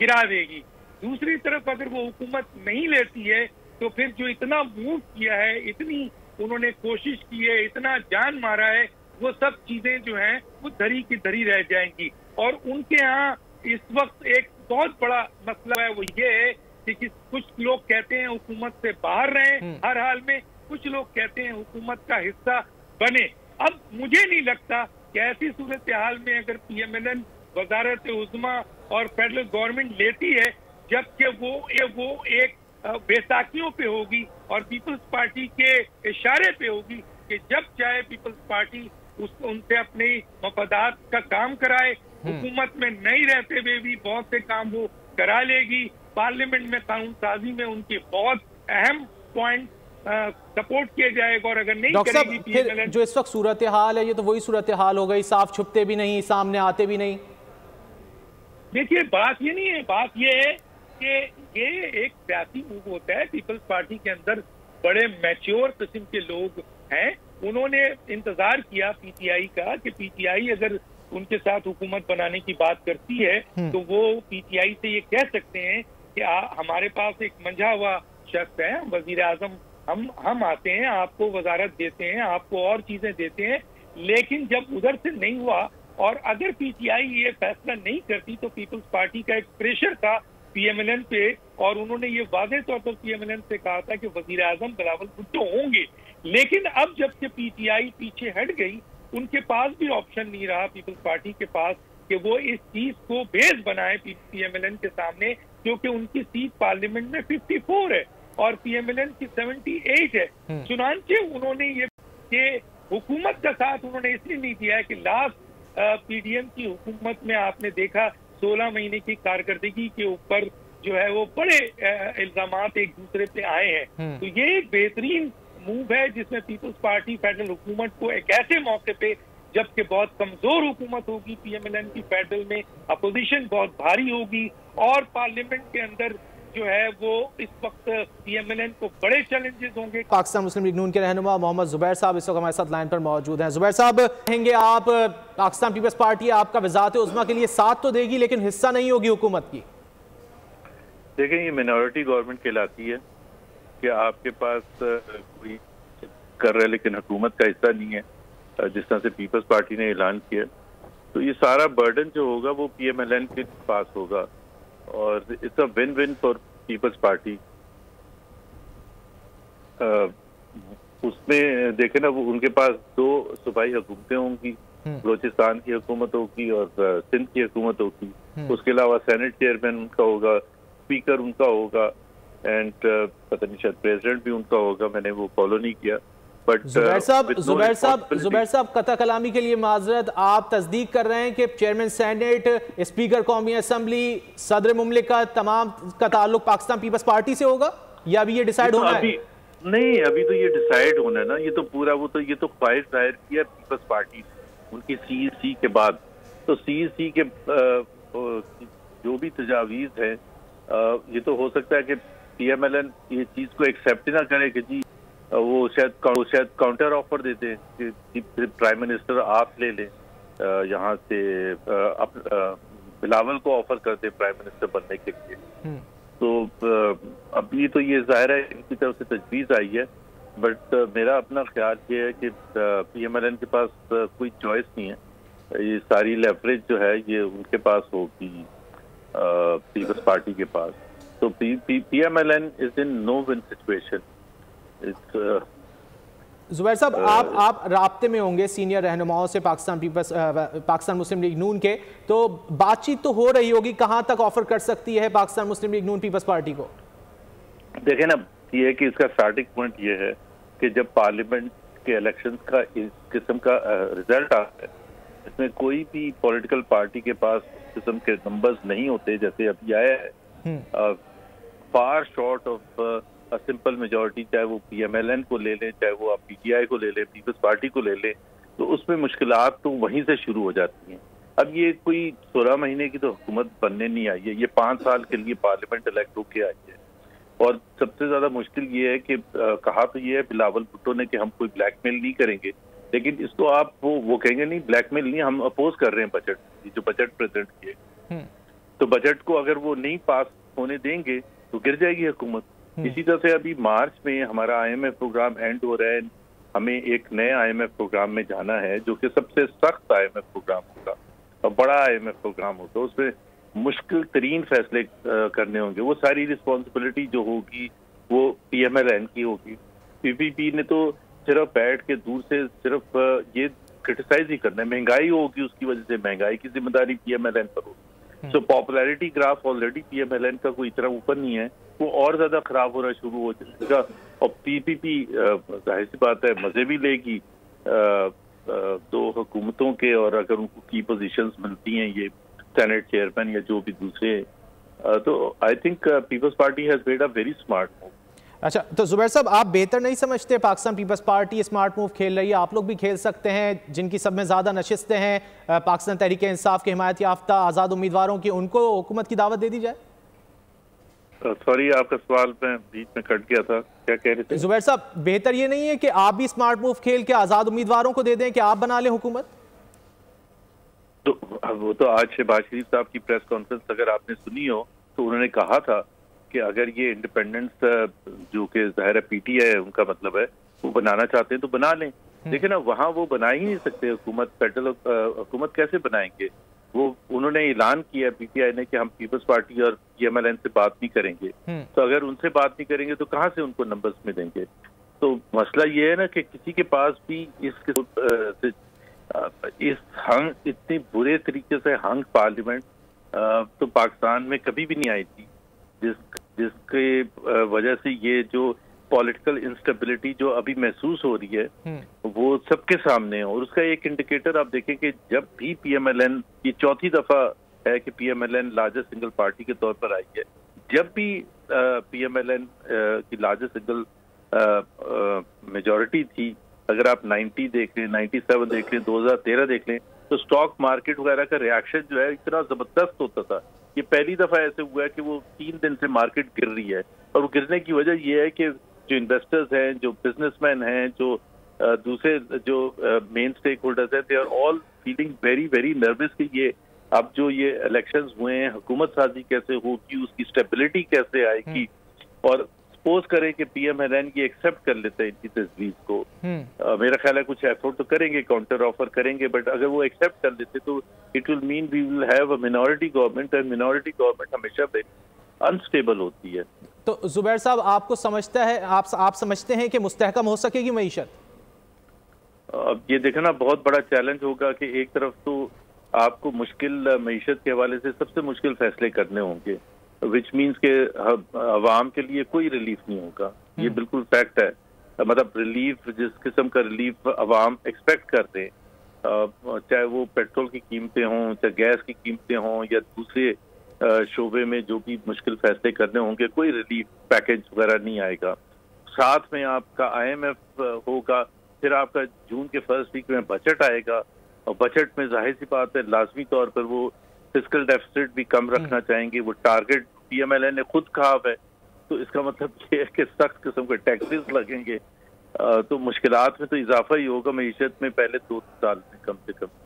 गिरा देगी। दूसरी तरफ अगर वो हुकूमत नहीं लेती है तो फिर जो इतना मूव किया है, इतनी उन्होंने कोशिश की है, इतना जान मारा है, वो सब चीजें जो हैं वो धरी की धरी रह जाएंगी। और उनके यहाँ इस वक्त एक बहुत बड़ा मसला है, वो ये है कि कुछ लोग कहते हैं हुकूमत से बाहर रहें हर हाल में, कुछ लोग कहते हैं हुकूमत का हिस्सा बने। अब मुझे नहीं लगता कि ऐसी सूरत हाल में अगर पीएमएलएन वजारत उज़्मा और फेडरल गवर्नमेंट लेती है, जबकि वो एक बेसाखियों पे होगी और पीपल्स पार्टी के इशारे पे होगी कि जब चाहे पीपल्स पार्टी उनसे अपने मफादात का काम कराए, हुकूमत में नहीं रहते हुए भी बहुत से काम वो करा लेगी। पार्लियामेंट में कानून साजी में उनके बहुत अहम पॉइंट सपोर्ट किया जाएगा और अगर नहीं करेगी फिर जो इस वक्त सूरत हाल है ये तो वही सूरत हाल हो गई, साफ छुपते भी नहीं, सामने आते भी नहीं। देखिए, बात ये नहीं है, बात ये है कि ये एक सियासी मूव होता है। पीपल्स पार्टी के अंदर बड़े मैच्योर किस्म के लोग हैं, उन्होंने इंतजार किया पीटीआई का कि पीटीआई अगर उनके साथ हुकूमत बनाने की बात करती है तो वो पीटीआई से ये कह सकते हैं कि हमारे पास एक मंझा हुआ शख्स है वजीर आजम, हम आते हैं, आपको वजारत देते हैं, आपको और चीजें देते हैं, लेकिन जब उधर से नहीं हुआ और अगर पीटीआई ये फैसला नहीं करती तो पीपल्स पार्टी का एक प्रेशर था पीएमएलएन पे, और उन्होंने ये वादे तौर पर पीएमएलएन से कहा था कि वजीर आजम बिलावल भुट्टो होंगे। लेकिन अब जब से पीटीआई पीछे हट गई, उनके पास भी ऑप्शन नहीं रहा पीपल्स पार्टी के पास कि वो इस चीज को बेस बनाए पीएमएलएन के सामने, क्योंकि उनकी सीट पार्लियामेंट में 54 है और पीएमएलएन की 78 है। चुनांचे उन्होंने ये हुकूमत का साथ उन्होंने इसलिए नहीं दिया है कि लास्ट पीडीएम की हुकूमत में आपने देखा 16 महीने की कारकर्दगी के ऊपर जो है वो बड़े इल्जामात एक दूसरे पे आए हैं। तो ये एक बेहतरीन मूव है जिसमें पीपल्स पार्टी फेडरल हुकूमत को एक ऐसे मौके पे, जबकि बहुत कमजोर हुकूमत होगी पीएमएलएन की, फेडरल में अपोजिशन बहुत भारी होगी और पार्लियामेंट के अंदर जो है वो इस वक्त पीएमएलएन को बड़े चैलेंजेस होंगे। पाकिस्तान मुस्लिम लीग नून के रहनुमा मोहम्मद जुबैर साहब इस वक्त हमारे साथ लाइन पर मौजूद हैं। जुबैर साहब, कहेंगे आप पाकिस्तान पीपल्स पार्टी आपका वज़ारत उज़्मा के लिए साथ तो देगी लेकिन हिस्सा नहीं होगी हुकूमत की? देखें, ये मिनॉरिटी गवर्नमेंट कहलाती है कि आपके पास कोई कर रहा है लेकिन हुकूमत का हिस्सा नहीं है, जिस तरह से पीपल्स पार्टी ने ऐलान किया। तो ये सारा बर्डन जो होगा वो पीएमएलएन के पास होगा और it's a win win for Peoples Party. उसमें देखे ना, वो उनके पास 2 सूबाई हुकूमतें होंगी, बलोचिस्तान की हुकूमत होगी और सिंध की हुकूमत होगी। उसके अलावा सेनेट चेयरमैन उनका होगा, स्पीकर उनका होगा एंड पता नहीं शायद प्रेसिडेंट भी उनका होगा, मैंने वो फॉलो नहीं किया। बट जुबैर साहब कता कलामी के लिए माजरत, आप तस्दीक कर रहे हैं कि चेयरमैन सेनेट, स्पीकर कौमी असम्बली, सदर मुमलिकत तमाम का ताल्लुक पाकिस्तान पीपल्स पार्टी से होगा या अभी ये डिसाइड होना है? नहीं, अभी तो ये डिसाइड होना है ना। ये तो पूरा ये तो ख्वाहिश जाहिर किया पीपल्स पार्टी उनकी सीईसी के बाद। तो सीईसी के जो भी तजावीज़ है, ये तो हो सकता है कि पीएमएलएन ये चीज को एक्सेप्ट ना करे कि जी वो शायद काउंटर ऑफर देते हैं कि प्राइम मिनिस्टर आप ले लें, यहाँ से बिलावल को ऑफर करते प्राइम मिनिस्टर बनने के लिए। तो अभी तो ये जाहिर है इनकी तरफ से तजवीज़ आई है, बट मेरा अपना ख्याल ये है कि पीएमएलएन के पास कोई चॉइस नहीं है। ये सारी लेवरेज जो है ये उनके पास होगी पीपल्स पार्टी के पास। तो PMLN is in no win situation. Zubair साहब, आप राब्ते में होंगे सीनियर रहनुमाओं से पाकिस्तान मुस्लिम लीग नून के, तो बातचीत तो हो रही होगी, कहां तक ऑफर कर सकती है पाकिस्तान मुस्लिम लीग नून पीपल्स पार्टी को? देखें ना, ये है कि इसका स्टार्टिंग पॉइंट ये है कि जब पार्लियामेंट के इलेक्शंस का इस किस्म का रिजल्ट आता है, इसमें कोई भी पॉलिटिकल पार्टी के पास इस किस्म के नंबर्स नहीं होते जैसे अभी आया है, फार शॉर्ट ऑफ सिंपल मेजॉरिटी, चाहे वो पीएमएलएन को ले लें, चाहे वो आप पीटीआई को ले लें, पीपल्स पार्टी को ले लें, तो उसमें मुश्किलात तो वहीं से शुरू हो जाती हैं। अब ये कोई 16 महीने की तो हुकूमत बनने नहीं आई है, ये 5 साल के लिए पार्लियामेंट इलेक्ट होके आई है। और सबसे ज्यादा मुश्किल ये है कि कहा तो ये है बिलावल भुट्टो ने कि हम कोई ब्लैकमेल नहीं करेंगे, लेकिन इसको आप वो कहेंगे नहीं ब्लैकमेल नहीं, हम अपोज कर रहे हैं बजट, जो बजट प्रेजेंट किए, तो बजट को अगर वो नहीं पास होने देंगे तो गिर जाएगी हुकूमत। इसी तरह से अभी मार्च में हमारा आईएमएफ प्रोग्राम एंड हो रहा है, हमें एक नए आईएमएफ प्रोग्राम में जाना है जो कि सबसे सख्त आईएमएफ प्रोग्राम होगा और बड़ा आईएमएफ प्रोग्राम होगा। उसमें मुश्किल तरीन फैसले करने होंगे, वो सारी रिस्पॉन्सिबिलिटी जो होगी वो पीएमएलएन की होगी। पीपीपी ने तो सिर्फ बैठ के दूर से सिर्फ ये क्रिटिसाइज ही करना है, महंगाई होगी उसकी वजह से महंगाई की जिम्मेदारी पीएमएलएन पर होगी। सो पॉपुलैरिटी ग्राफ ऑलरेडी पीएमएलएन का कोई इतना ऊपर नहीं है, वो और ज्यादा खराब होना शुरू हो जाएगा। और पीपीपी जाहिर सी बात है मजे भी लेगी 2 हुकूमतों के, और अगर उनको की पोजीशंस मिलती हैं ये सेनेट चेयरमैन या जो भी दूसरे, तो I think Peoples Party has made a very smart move. अच्छा, तो जुबैर साहब, आप बेहतर नहीं समझते Pakistan Peoples Party smart move खेल रही है? आप लोग भी खेल सकते हैं, जिनकी सब में ज़्यादा नशिस्तें हैं पाकिस्तान तहरीक इंसाफ के हिमायत याफ्ता आज़ाद उम्मीदवारों की, उनको हुकूमत की दावत दे दी जाए? सॉरी, आपका सवाल में बीच में कट गया था, क्या कह रहे थे? जुबैर साहब, बेहतर ये नहीं है कि आप भी स्मार्ट मूव खेल के आज़ाद उम्मीदवारों को दे दें कि आप बना लें हुकूमत? तो वो तो आज शहबाज शरीफ साहब की प्रेस कॉन्फ्रेंस अगर आपने सुनी हो तो उन्होंने कहा था कि अगर ये इंडिपेंडेंस जो कि ज़ाहिर है पीटीआई है उनका मतलब है, वो बनाना चाहते हैं तो बना लें। देखिए ना, वहाँ वो बना ही नहीं सकते हुकूमत, फेडरल हुकूमत कैसे बनाएंगे? वो उन्होंने ऐलान किया पीटीआई ने कि हम पीपल्स पार्टी और पीएमएलएन से बात नहीं करेंगे। तो अगर उनसे बात नहीं करेंगे तो कहाँ से उनको नंबर्स मिलेंगे? तो मसला ये है ना कि किसी के पास भी इस हंग, इतनी बुरे तरीके से हंग पार्लियामेंट तो पाकिस्तान में कभी भी नहीं आई थी, जिसके वजह से ये जो पॉलिटिकल इंस्टेबिलिटी जो अभी महसूस हो रही है वो सबके सामने है। और उसका एक इंडिकेटर आप देखें कि जब भी पीएमएलएन, ये चौथी दफा है कि पीएमएलएन लार्जेस्ट सिंगल पार्टी के तौर पर आई है, जब भी पीएमएलएन की लार्जेस्ट सिंगल मेजॉरिटी थी, अगर आप 90 देख लें, 97 देख लें, 2013 देख लें, तो स्टॉक मार्केट वगैरह का रिएक्शन जो है इतना जबरदस्त होता था। ये पहली दफा ऐसे हुआ है कि वो 3 दिन से मार्केट गिर रही है, और वो गिरने की वजह ये है कि जो इन्वेस्टर्स हैं, जो बिजनेसमैन हैं, जो दूसरे जो मेन स्टेक होल्डर्स हैं, they are all feeling very very nervous कि ये अब जो ये इलेक्शंस हुए हैं, हुकूमत साजी कैसे होगी, उसकी स्टेबिलिटी कैसे आएगी। और सपोज करें कि पीएमएलएन ये एक्सेप्ट कर लेते हैं इनकी तजवीज को, मेरा ख्याल है कुछ एफर्ट तो करेंगे, काउंटर ऑफर करेंगे, बट अगर वो एक्सेप्ट कर लेते तो it will mean we will have a minority government, and minority government हमेशा अनस्टेबल होती है। तो जुबैर साहब, आपको समझता है, आप समझते हैं कि मुस्तहकम हो सकेगी मईशत? अब ये देखना बहुत बड़ा चैलेंज होगा कि एक तरफ तो आपको मुश्किल मईशत के हवाले से सबसे मुश्किल फैसले करने होंगे, विच मीन्स के अवाम के लिए कोई रिलीफ नहीं होगा। ये बिल्कुल फैक्ट है। मतलब रिलीफ, जिस किस्म का रिलीफ अवाम एक्सपेक्ट करते हैं, चाहे वो पेट्रोल की कीमतें हों, चाहे गैस की कीमतें हों, या दूसरे शोबे में जो भी मुश्किल फैसले करने होंगे, कोई रिलीफ पैकेज वगैरह नहीं आएगा। साथ में आपका IMF होगा, फिर आपका जून के फर्स्ट वीक में बजट आएगा, और बजट में जाहिर सी बात है लाजमी तौर पर वो फिस्कल डेफिसिट भी कम रखना चाहेंगे। वो टारगेट पीएमएलएन ने खुद कहा है, तो इसका मतलब ये है कि सख्त किस्म के टैक्सेस लगेंगे, तो मुश्किलात में तो इजाफा ही होगा मईशत में पहले 2 साल में कम से कम।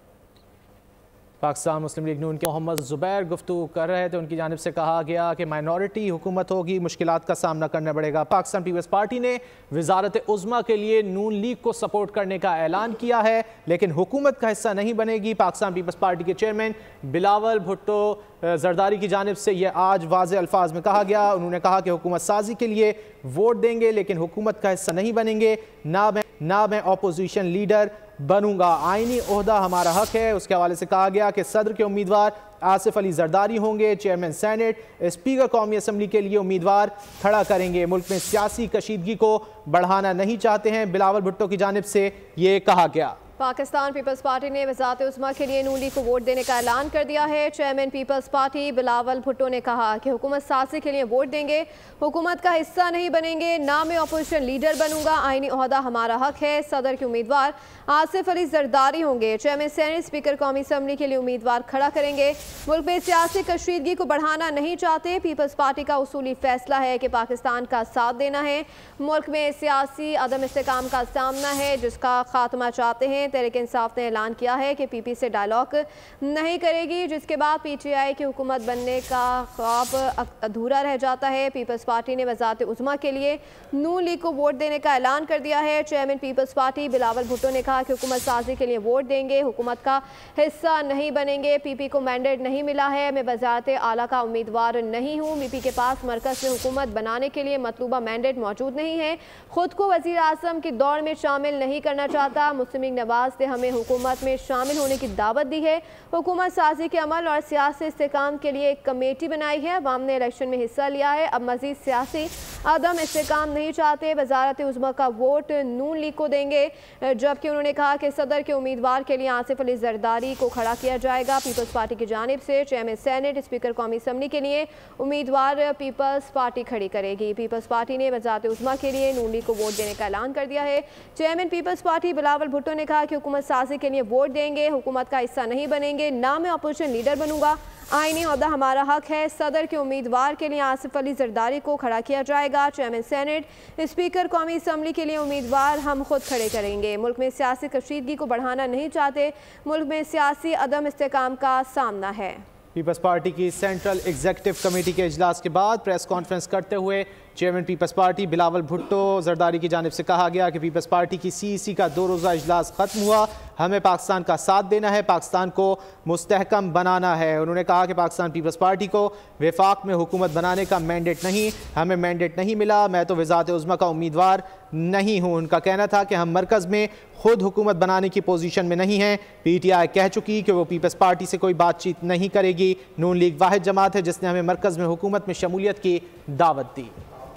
पाकिस्तान मुस्लिम लीग नून के मोहम्मद जुबैर गुफ्तगू कर रहे थे, उनकी जानिब से कहा गया कि माइनॉरिटी हुकूमत होगी, मुश्किलात का सामना करना पड़ेगा। पाकिस्तान पीपल्स पार्टी ने वजारत उज़्मा के लिए नून लीग को सपोर्ट करने का ऐलान किया है, लेकिन हुकूमत का हिस्सा नहीं बनेगी। पाकिस्तान पीपल्स पार्टी के चेयरमैन बिलावल भुट्टो जरदारी की जानिब से यह आज वाज़े अल्फाज में कहा गया। उन्होंने कहा कि हुकूमत साजी के लिए वोट देंगे, लेकिन हुकूमत का हिस्सा नहीं बनेंगे। ना मैं अपोजिशन लीडर बनूंगा, आईनी ओहदा हमारा हक है। उसके हवाले से कहा गया कि सदर के उम्मीदवार आसिफ अली जरदारी होंगे, चेयरमैन सेनेट स्पीकर कौमी असम्बली के लिए उम्मीदवार खड़ा करेंगे। मुल्क में सियासी कशीदगी को बढ़ाना नहीं चाहते हैं, बिलावल भुट्टो की जानिब से ये कहा गया। पाकिस्तान पीपल्स पार्टी ने वज़ारत उज़्मा के लिए नून लीग को वोट देने का ऐलान कर दिया है। Chairman Peoples Party Bilawal Bhutto ने कहा कि हुकूमत साजी के लिए वोट देंगे, हुकूमत का हिस्सा नहीं बनेंगे। ना मैं अपोजिशन लीडर बनूंगा, आईनी ओहदा हमारा हक है। सदर के उम्मीदवार आसिफ अली जरदारी होंगे, चेयरमैन सेनेट स्पीकर कौमी असम्बली के लिए उम्मीदवार खड़ा करेंगे। मुल्क में सियासी कशीदगी को बढ़ाना नहीं चाहते। पीपल्स पार्टी का उसूली फैसला है कि पाकिस्तान का साथ देना है। मुल्क में सियासी अदम इस्तेकाम का सामना है, जिसका खात्मा चाहते हैं। तहरीक इंसाफ ने ऐलान किया है कि पीपी से डायलॉग नहीं करेगी, जिसके बाद पीटीआई की हुकूमत बनने का ख्वाब अधूरा रह जाता है। पीपल्स पार्टी ने वज़ारत उज़्मा के लिए नून लीग को वोट देने का ऐलान कर दिया है। Chairman Peoples Party Bilawal Bhutto ने कहा कि हुकूमत साजी के लिए वोट देंगे, हुकूमत का हिस्सा नहीं बनेंगे। पीपी को मैंडेट नहीं मिला है, मैं वज़ारत आला का उम्मीदवार नहीं हूँ। पीपी के पास मरकज़ में हुकूमत बनाने के लिए मतलूबा मैंडेट मौजूद नहीं है। खुद को वज़ीर आज़म की दौड़ में शामिल नहीं करना चाहता। मुस्लिम लीग नवाज ने हमें हुकूमत में शामिल होने की दावत दी है। हुकूमत साजी के अमल और सियासी इस्तेकाम के लिए एक कमेटी बनाई है। अवाम ने इलेक्शन में हिस्सा लिया है, अब मजीद सियासी अदम इस्तेकाम नहीं चाहते। वज़ारत उज़्मा का वोट नून लीग को देंगे, जबकि उन्होंने कहा कि सदर के उम्मीदवार के लिए आसिफ अली जरदारी को खड़ा किया जाएगा। पीपल्स पार्टी की जानिब से चेयरमैन सेनेट स्पीकर कौमी असम्बली के लिए उम्मीदवार पीपल्स पार्टी खड़ी करेगी। पीपल्स पार्टी ने वज़ारत उज़्मा के लिए नून लीग को वोट देने का ऐलान कर दिया है। Chairman Peoples Party Bilawal Bhutto ने कहा कि हुकूमत साजी के लिए वोट देंगे, हुकूमत का हिस्सा नहीं बनेंगे। ना मैं अपोजिशन लीडर बनूंगा, आईनी ओहदा हमारा हक है। सदर के उम्मीदवार के लिए आसिफ अली जरदारी को खड़ा किया जाएगा। चेयरमैन सेनेट स्पीकर कौमी असम्बली के लिए उम्मीदवार हम खुद खड़े करेंगे। मुल्क में सियासी कशीदगी को बढ़ाना नहीं चाहते, मुल्क में सियासी अदम इस्तेकाम का सामना है। पीपल्स पार्टी की सेंट्रल एग्जीक्यूटिव कमेटी के इजलास के बाद प्रेस कॉन्फ्रेंस करते हुए chairman Peoples Party Bilawal Bhutto Zardari की जानिब से कहा गया कि पीपल्स पार्टी की सीईसी का 2 रोज़ा इजलास खत्म हुआ, हमें पाकिस्तान का साथ देना है, पाकिस्तान को मुस्तहकम बनाना है। उन्होंने कहा कि पाकिस्तान पीपल्स पार्टी को वफाक में हुकूमत बनाने का मैंडेट नहीं, हमें मैंडेट नहीं मिला, मैं तो वज़ारत उज़्मा का उम्मीदवार नहीं हूँ। उनका कहना था कि हम मरकज़ में खुद हुकूमत बनाने की पोजीशन में नहीं हैं। PTI कह चुकी कि वो पीपल्स पार्टी से कोई बातचीत नहीं करेगी। नून लीग वाहिद जमात है जिसने हमें मरकज़ में हुकूमत में शमूलियत की दावत दी।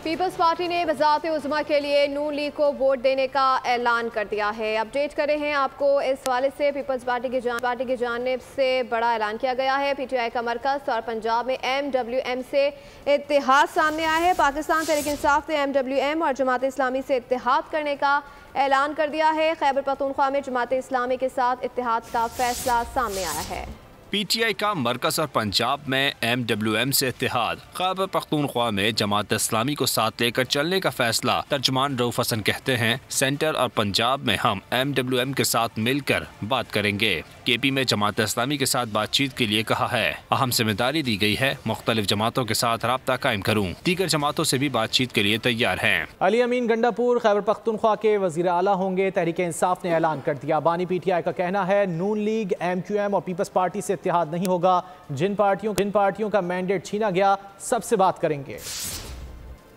पीपल्स पार्टी ने वज़ारत उज़्मा के लिए नून लीग को वोट देने का ऐलान कर दिया है। अपडेट कर रहे हैं आपको इस हवाले से। पीपल्स पार्टी की जानिब से बड़ा ऐलान किया गया है। PTI का मरकज़ और पंजाब में MWM से इत्तेहाद सामने आया है। पाकिस्तान तहरीक इंसाफ ने MWM और जमात इस्लामी से इत्तेहाद करने का ऐलान कर दिया है। खैबर पख्तूनख्वा में जमात इस्लामी के साथ इत्तेहाद का फैसला सामने आया है। PTI का मरकज़ और पंजाब में MWM से इत्तेहाद। खैबर पख्तूनख्वा में जमात इस्लामी को साथ लेकर चलने का फैसला। तर्जुमान रऊफ हसन कहते हैं, सेंटर और पंजाब में हम MWM के साथ मिलकर बात करेंगे। KP में जमात इस्लामी के साथ बातचीत के लिए कहा है। अहम जिम्मेदारी दी गई है, मुख्तलिफ जमातों के साथ राब्ता कायम करूँ। दीगर जमातों से भी बातचीत के लिए तैयार हैं। अली अमीन गंडापुर खैबर पख्तूनख्वा के वज़ीर आला होंगे। तहरीक इंसाफ ने ऐलान कर दिया। बानी PTI का कहना है नून लीग, MQM और पीपल्स पार्टी से इत्तेहाद नहीं होगा। जिन पार्टियों का मैंडेट छीना गया सबसे बात करेंगे।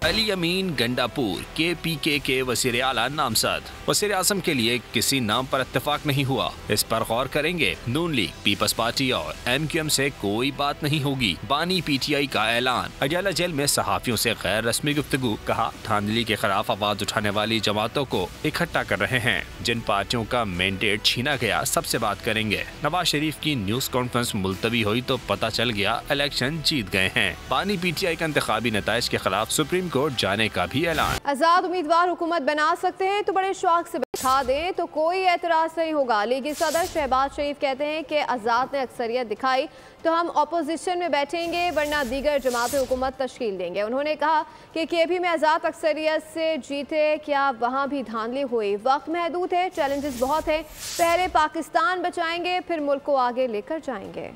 अली अमीन गंडापुर KPK के वज़ीर आला नामजद। वज़ीर आज़म के लिए किसी नाम पर इत्तेफाक नहीं हुआ, इस पर गौर करेंगे। नून लीग, पीपल्स पार्टी और MQM से कोई बात नहीं होगी। बानी PTI का ऐलान। अडयाला जेल में सहाफियों से गैर रस्मी गुफ्तगू। कहा, धांधली के खिलाफ आवाज उठाने वाली जमातों को इकट्ठा कर रहे हैं। जिन पार्टियों का मैंडेट छीना गया सबसे बात करेंगे। नवाज शरीफ की न्यूज कॉन्फ्रेंस मुलतवी हुई तो पता चल गया इलेक्शन जीत गए हैं। बानी PTI का इंतखाबी नताइज के खिलाफ सुप्रीम कोर्ट जाने का भी ऐलान। आजाद उम्मीदवार हुकूमत बना सकते हैं तो बड़े शौक से बैठा दें तो कोई एतराज नहीं होगा। लीगी सदर शहबाज शरीफ कहते हैं कि आजाद ने अक्सरियत दिखाई तो हम अपोजिशन में बैठेंगे, वरना दीगर जमातें हुकूमत तश्कील देंगे। उन्होंने कहा कि KP में आजाद अक्सरियत से जीते, क्या वहाँ भी धांधली हुई? वक्त महदूद है, चैलेंजेस बहुत हैं। पहले पाकिस्तान बचाएंगे, फिर मुल्क को आगे लेकर जाएंगे।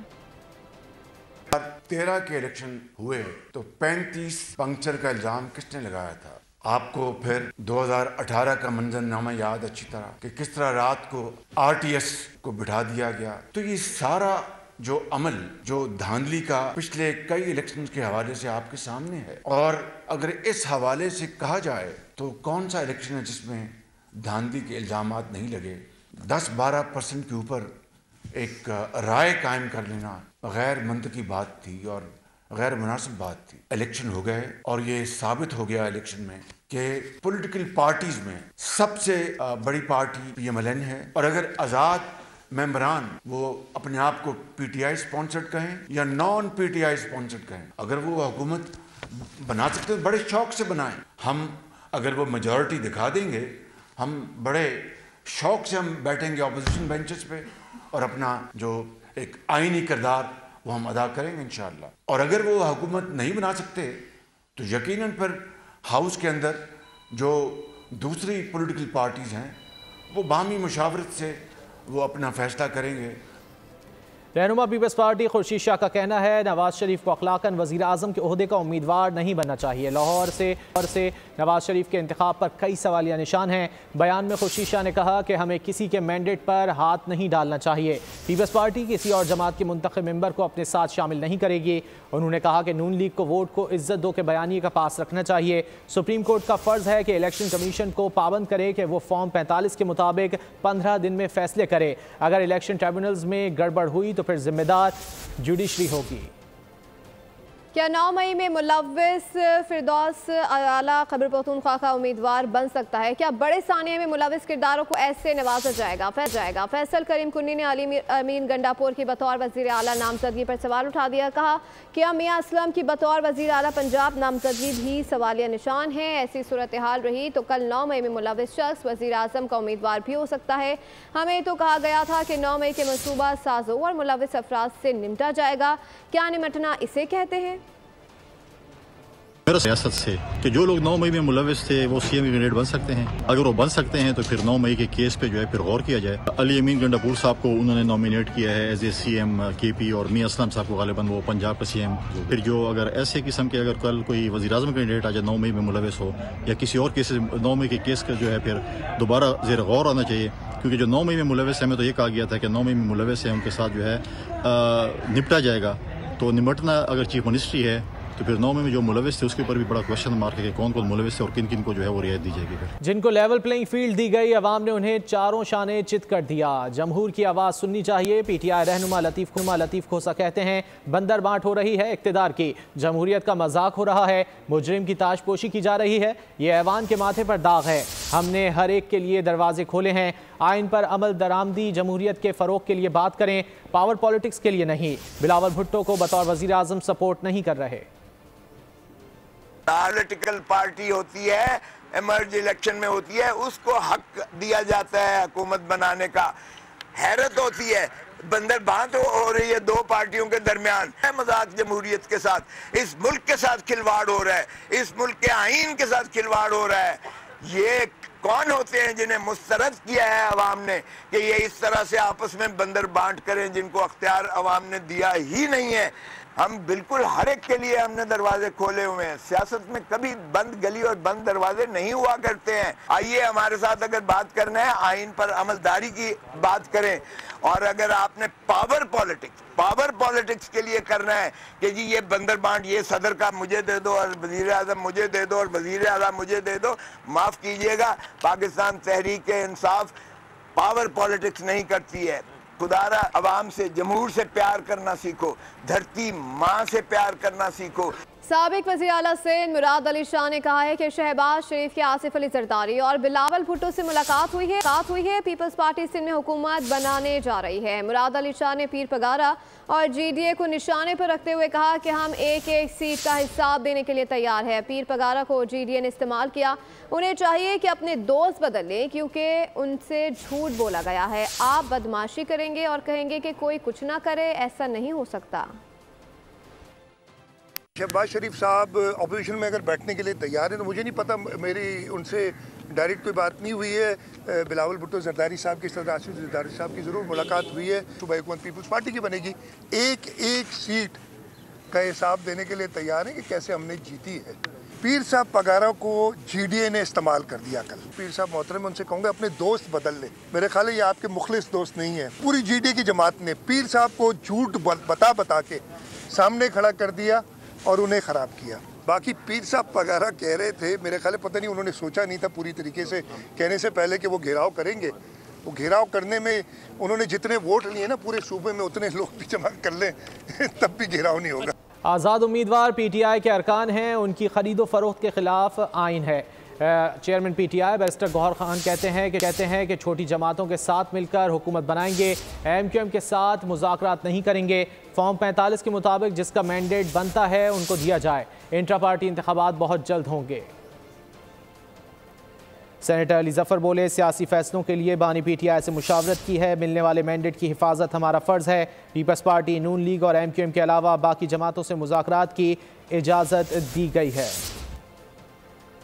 13 के इलेक्शन हुए तो 35 पंक्चर का इल्जाम किसने लगाया था? आपको फिर 2018 का मंजरनामा याद अच्छी तरह कि किस तरह रात को RTS को बिठा दिया गया। तो ये सारा जो अमल, जो धांधली का पिछले कई इलेक्शन के हवाले से आपके सामने है। और अगर इस हवाले से कहा जाए तो कौन सा इलेक्शन है जिसमें धांधली के इल्जामात नहीं लगे? 10-12% के ऊपर एक राय कायम कर लेना गैर मंतकी बात थी और गैर मुनासिब बात थी। इलेक्शन हो गए और ये साबित हो गया इलेक्शन में कि पॉलिटिकल पार्टीज में सबसे बड़ी पार्टी PMLN है। और अगर आज़ाद मेंबरान वो अपने आप को PTI स्पॉन्सर्ड कहें या नॉन PTI स्पॉन्सर्ड कहें, अगर वो हुकूमत बना सकते तो बड़े शौक से बनाएं। हम अगर वो मेजॉरिटी दिखा देंगे, हम बड़े शौक से हम बैठेंगे अपोजिशन बेंचेस पे और अपना जो एक आईनी किरदार वो हम अदा करेंगे इंशाअल्लाह। और अगर वो हुकूमत नहीं बना सकते तो यकीनन फिर हाउस के अंदर जो दूसरी पॉलिटिकल पार्टीज हैं वो बाहमी मुशावरत से वो अपना फैसला करेंगे। रहनुमा पीपल्स पार्टी खुर्शीद शाह का कहना है नवाज शरीफ को अखलाकन वज़ीर आज़म के ओहदे का उम्मीदवार नहीं बनना चाहिए। लाहौर से नवाज शरीफ के इंतखाब पर कई सवालिया निशान हैं। बयान में खुर्शीद शाह ने कहा कि हमें किसी के मैंडेट पर हाथ नहीं डालना चाहिए। पीपल्स पार्टी किसी और जमात के मुंतखब मेंबर को अपने साथ शामिल नहीं करेगी। उन्होंने कहा कि नून लीग को वोट को इज्जत दो के बयानिए का पास रखना चाहिए। सुप्रीम कोर्ट का फ़र्ज़ है कि इलेक्शन कमीशन को पाबंद करे कि वो फॉर्म 45 के मुताबिक 15 दिन में फैसले करे। अगर इलेक्शन ट्रिब्यूनल्स में गड़बड़ हुई तो फिर जिम्मेदार जुडिशरी होगी। क्या 9 मई में मुलव्विस फिरदौस आला खैबर पख्तूनख्वा का उम्मीदवार बन सकता है? क्या बड़े सानिया में मुलव्विस किरदारों को ऐसे नवाजा जाएगा? फैसल करीम कुन्नी ने अली अमीन गंडापुर की बतौर वज़ीर आला नामजदगी पर सवाल उठा दिया। कहा कि मियां असलम की बतौर वज़ीर आला पंजाब नामजदगी भी सवालिया निशान है। ऐसी सूरत हाल रही तो कल 9 मई में मुलव्विस शख्स वज़ीर आज़म का उम्मीदवार भी हो सकता है। हमें तो कहा गया था कि 9 मई के मनसूबा साजों और मुलव्विस अफराद से निपटा जाएगा। क्या निपटना इसे कहते हैं? मेरा सियासत से कि जो लोग 9 मई में मुलविस थे वो सीएम कैंडिडेट बन सकते हैं। अगर वो बन सकते हैं तो फिर 9 मई के केस पे जो है फिर गौर किया जाए। अली अमीन गंडापुर साहब को उन्होंने नॉमिनेट किया है एज ए सीएम केपी, और मियां असलम साहब को गालिबन वो पंजाब का सीएम। फिर जो अगर ऐसे किस्म के अगर कल कोई वज़ीर-ए-आज़म कैंडिडेट आ जाए 9 मई में मुलविस हो या किसी और केस 9 मई के केस का जो है फिर दोबारा ज़ेर गौर आना चाहिए, क्योंकि जो 9 मई में मुलविस है, हमें तो ये कहा गया था कि 9 मई में मुलविस है उनके साथ जो है निपटा जाएगा। तो निपटना अगर चीफ मिनिस्ट्री है तो फिर 9 मई में जो मुलविस थे उसके ऊपर भी बड़ा क्वेश्चन मार्क है कि कौन कौन मुलविस है और किन किन को जो है वो रियायत दी जाएगी। फिर जिनको लेवल प्लेइंग फील्ड दी गई, अवाम ने उन्हें चारों शाने चित कर दिया। जमहूर की आवाज़ सुननी चाहिए। पीटीआई रहनुमा लतीफ़ खोसा कहते हैं बंदर बांट हो रही है इक़्तिदार की, जमहूरियत का मजाक हो रहा है, मुजरिम की ताजपोशी की जा रही है, ये ऐवान के माथे पर दाग है। हमने हर एक के लिए दरवाजे खोले हैं। आइन पर अमल दरामदी जमहूरियत के फ़रोग के लिए बात करें, पावर पॉलिटिक्स के लिए नहीं। बिलावल भुट्टो को बतौर वज़ीर आज़म सपोर्ट नहीं कर रहे। पॉलिटिकल पार्टी होती है, इमर्ज इलेक्शन में होती है, उसको हक दिया जाता है हुकूमत बनाने का। हैरत होती है बंदर बांट हो रही है 2 पार्टियों के दरमियान। मजाक जमहूरियत के साथ, इस मुल्क के साथ खिलवाड़ हो रहा है, इस मुल्क के आइन के साथ खिलवाड़ हो रहा है। ये कौन होते हैं जिन्हें मुस्तरद किया है अवाम ने कि ये इस तरह से आपस में बंदर बांट करें, जिनको अख्तियार अवाम ने दिया ही नहीं है। हम बिल्कुल हर एक के लिए हमने दरवाजे खोले हुए हैं। सियासत में कभी बंद गली और बंद दरवाजे नहीं हुआ करते हैं। आइए हमारे साथ अगर बात करना है आइन पर अमलदारी की बात करें, और अगर आपने पावर पॉलिटिक्स के लिए करना है कि जी ये बंदर बांट, ये सदर का मुझे दे दो और वजीर आज़म मुझे दे दो और वजीर आला मुझे दे दो, माफ कीजिएगा, पाकिस्तान तहरीक इंसाफ पावर पॉलिटिक्स नहीं करती है। खुदारा अवाम से, जमहूर से प्यार करना सीखो, धरती माँ से प्यार करना सीखो। साबिक वज़ीर आला सिंध मुराद अली शाह ने कहा है कि शहबाज शरीफ के आसिफ अली जरदारी और बिलावल भुट्टो से मुलाकात हुई है। पीपल्स पार्टी सिंध में हुकूमत बनाने जा रही है। मुराद अली शाह ने पीर पगारा और GDA को निशाने पर रखते हुए कहा कि हम एक सीट का हिसाब देने के लिए तैयार है। पीर पगारा को GDA ने इस्तेमाल किया, उन्हें चाहिए कि अपने दोस्त बदल लें क्योंकि उनसे झूठ बोला गया है। आप बदमाशी करेंगे और कहेंगे कि कोई कुछ ना करे, ऐसा नहीं हो सकता। शहबाज शरीफ साहब अपोजिशन में अगर बैठने के लिए तैयार हैं तो मुझे नहीं पता, मेरी उनसे डायरेक्ट कोई बात नहीं हुई है। बिलावल भुट्टो जरदारी साहब की, सरदार आसिफ जरदारी साहब की ज़रूर मुलाकात हुई है। सूबाई हुकूमत पीपल्स पार्टी की बनेगी। एक सीट का हिसाब देने के लिए तैयार है कि कैसे हमने जीती है। पीर साहब पगारा को GDA ने इस्तेमाल कर दिया कल। पीर साहब मोहतरम, उनसे कहूँगा अपने दोस्त बदल ले। मेरे ख्याल है ये आपके मुखलिस दोस्त नहीं है। पूरी GDA की जमात ने पीर साहब को झूठ बता के सामने खड़ा कर दिया और उन्हें ख़राब किया। बाकी पीर साहब पगारा कह रहे थे, मेरे ख्याल पता नहीं उन्होंने सोचा नहीं था पूरी तरीके से, कहने से पहले कि वो घेराव करेंगे। वो घेराव करने में उन्होंने जितने वोट लिए ना पूरे सूबे में, उतने लोग भी जमा कर लें तब भी घेराव नहीं होगा। आज़ाद उम्मीदवार PTI के अरकान हैं, उनकी खरीदो फरोख्त के खिलाफ आइन है। Chairman PTI barrister Gohar Khan कहते हैं कि छोटी जमातों के साथ मिलकर हुकूमत बनाएंगे, MQM के साथ मुज़ाकरात नहीं करेंगे। फॉर्म 45 के मुताबिक जिसका मैंडेट बनता है उनको दिया जाए। इंट्रा पार्टी इंतखाबात बहुत जल्द होंगे। सेनेटर अली जफ़र बोले, सियासी फैसलों के लिए बानी PTI से मुशावरत की है, मिलने वाले मैंडेट की हिफाजत हमारा फ़र्ज़ है। पीपल्स पार्टी, नून लीग और MQM के अलावा बाकी जमातों से मुज़ाकरात की इजाज़त दी गई है।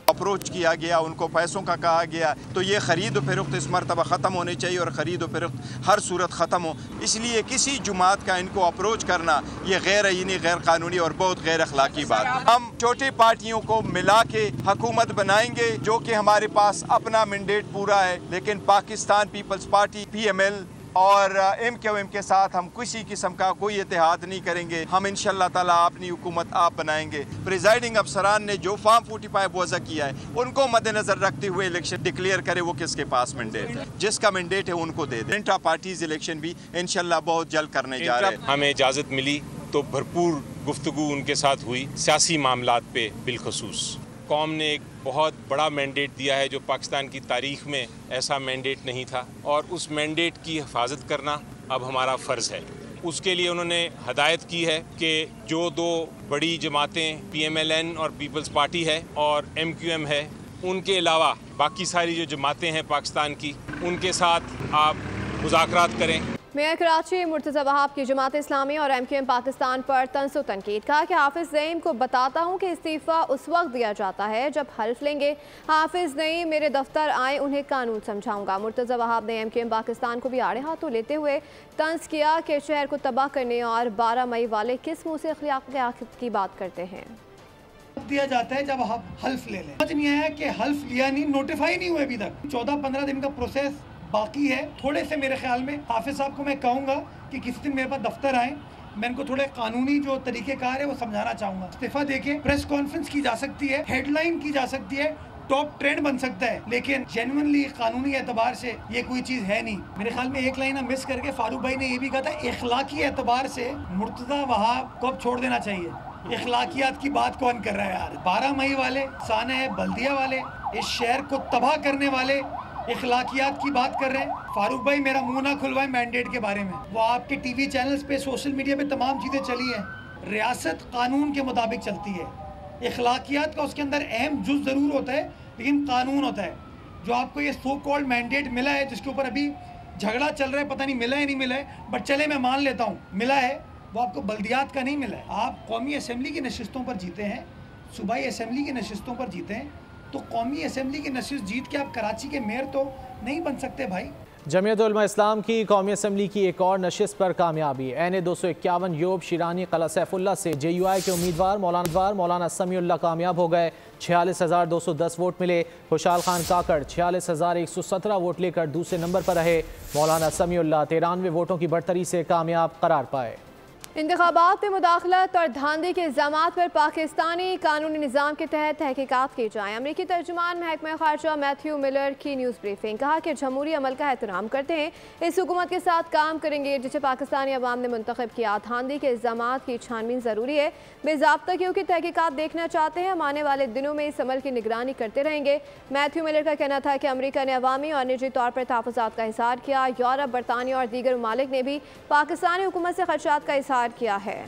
अप्रोच किया गया, उनको पैसों का कहा गया, तो ये ख़रीद फरोख्त इस मरतबा ख़त्म होनी चाहिए और ख़रीद फरोख्त हर सूरत ख़त्म हो। इसलिए किसी जुमात का इनको अप्रोच करना ये गैर आईनी, गैर कानूनी और बहुत गैर अखलाकी बात है। हम छोटी पार्टियों को मिला के हुकूमत बनाएंगे, जो कि हमारे पास अपना मैंडेट पूरा है, लेकिन पाकिस्तान पीपल्स पार्टी PML और MQM के साथ हम किसी किस्म का कोई इत्तेहाद नहीं करेंगे। हम इंशाअल्लाह ताला अपनी हुकूमत आप बनाएंगे। प्रिजाइडिंग अफसरान ने जो फॉर्म 45 वज़ा किया है उनको मद्देनजर रखते हुए इलेक्शन डिक्लेयर करे, वो किसके पास मैंडेट है, जिसका मैंडेट है उनको दे दे। इंट्रा पार्टीज इलेक्शन भी इंशाअल्लाह बहुत जल्द करने जा रहे हैं। हमें इजाज़त मिली तो भरपूर गुफ्तगू उनके साथ हुई, सियासी मामलात पे बिलखसूस। कौम ने एक बहुत बड़ा मैंडेट दिया है जो पाकिस्तान की तारीख में ऐसा मैंडेट नहीं था, और उस मैंडेट की हिफाजत करना अब हमारा फ़र्ज़ है। उसके लिए उन्होंने हदायत की है कि जो 2 बड़ी जमातें PMLN और पीपल्स पार्टी है और MQM है, उनके अलावा बाकी सारी जो जमातें हैं पाकिस्तान की, उनके साथ आप मुज़ाकरात करें। मेयर कराची मुर्तज़ा वहाब की जमात इस्लामी और MQM पाकिस्तान पर तंज़ व तनकीद। कहा कि हाफिज़ नईम को बताता हूँ कि इस्तीफ़ा उस वक्त दिया जाता है जब हल्फ लेंगे। हाफिज़ नईम मेरे दफ्तर आए, उन्हें कानून समझाऊंगा। मुर्तज़ा वहाब ने MQM पाकिस्तान को भी आड़े हाथों लेते हुए तंज़ किया कि शहर को तबाह करने और 12 मई वाले किस मुँह से अखलाक़ की बात करते हैं। दिया जाता है जब आप हल्फ ले लें। समझ नहीं आया कि हल्फ लिया नहीं, नोटिफाई नहीं हुआ अभी तक। 14-15 दिन का प्रोसेस बाकी है। थोड़े से मेरे ख्याल में हाफिज साहब को मैं कहूँगा कि किसी दिन मेरे पास दफ्तर आए, मैं इनको थोड़े कानूनी जो तरीक़ेकार है वो समझाना चाहूँगा। इस्तीफा देके प्रेस कॉन्फ्रेंस की जा सकती है, हेडलाइन की जा सकती है, टॉप ट्रेंड बन सकता है, लेकिन जेन्युइनली कानूनी एतबार से ये कोई चीज़ है नहीं। मेरे ख्याल में एक लाइन मिस करके फारूक भाई ने ये भी कहा था, इखलाकी एतबार से मुर्तज़ा वहाब को अब छोड़ देना चाहिए। इखलाकियात की बात कौन कर रहा है यार? 12 मई वाले, साने है बल्दिया वाले, इस शहर को तबाह करने वाले इखलाकियात की बात कर रहे हैं। फारूक भाई मेरा मुंह ना खुलवाए मैंडेट के बारे में। वो आपके टीवी चैनल्स पे, सोशल मीडिया पे तमाम चीज़ें चली हैं। रियासत कानून के मुताबिक चलती है। इखलाकियात का उसके अंदर अहम जुज़ ज़रूर होता है, लेकिन कानून होता है। जो आपको ये सो कॉल्ड मैंडेट मिला है, जिसके ऊपर अभी झगड़ा चल रहा है, पता नहीं मिला है नहीं मिला है, बट चले मैं मान लेता हूँ मिला है, वो आपको बल्दियात का नहीं मिला है। आप कौमी असम्बली की नशिस्तों पर जीते हैं, सूबाई असम्बली की नशिस्तों पर जीते हैं, तो कौमी असम्बली की नशिस्त जीत के आप कराची के मेयर तो नहीं बन सकते भाई। जमीयत उलमा इस्लाम की कौमी असम्बली की एक और नशिस्त पर कामयाबी। NA 251 यूब शिरानी कला सैफुल्ला से JUI के उम्मीदवार मौलाना समीउल्लाह कामयाब हो गए। 46,210 वोट मिले। खुशाल खान काकड़ 46,117 वोट लेकर दूसरे नंबर पर रहे। मौलाना समीउल्लाह 93 वोटों की बढ़तरी से कामयाब करार पाए। इंतखाबात में मुदाखलत और धांधली के इल्ज़ामात पर पाकिस्तानी कानूनी निज़ाम के तहत तहकीकात की जाएँ। अमरीकी तर्जुमान महकमा ख़ारजा मैथ्यू मिलर की न्यूज़ ब्रीफिंग। कहा कि जमहूरी अमल का एहतराम करते हैं, इस हुकूमत के साथ काम करेंगे जिसे पाकिस्तानी अवाम ने मुंतखब किया। धांधली के इल्ज़ामात की छानबीन ज़रूरी है, बेज़ाब्ता क्योंकि तहकीकात देखना चाहते हैं। हम आने वाले दिनों में इस अमल की निगरानी करते रहेंगे। मैथ्यू मिलर का कहना था कि अमरीका ने अवामी और निजी तौर पर तहफ़्फ़ुज़ात का इज़हार किया। यूरोप, बरतानिया और दीगर ममालिक ने भी पाकिस्तानी हुकूमत से ख़दशात का इज़हार किया है।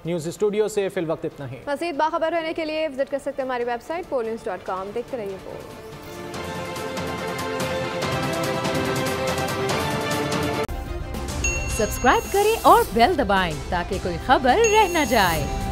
न्यूज़ स्टूडियो से फिल वक्त इतना ही। मज़ीद बाखबर रहने के लिए विजिट कर सकते हैं हमारी वेबसाइट polnews.com। देखते रहिए पोल। सब्सक्राइब करें और बेल दबाएं ताकि कोई खबर रह न जाए।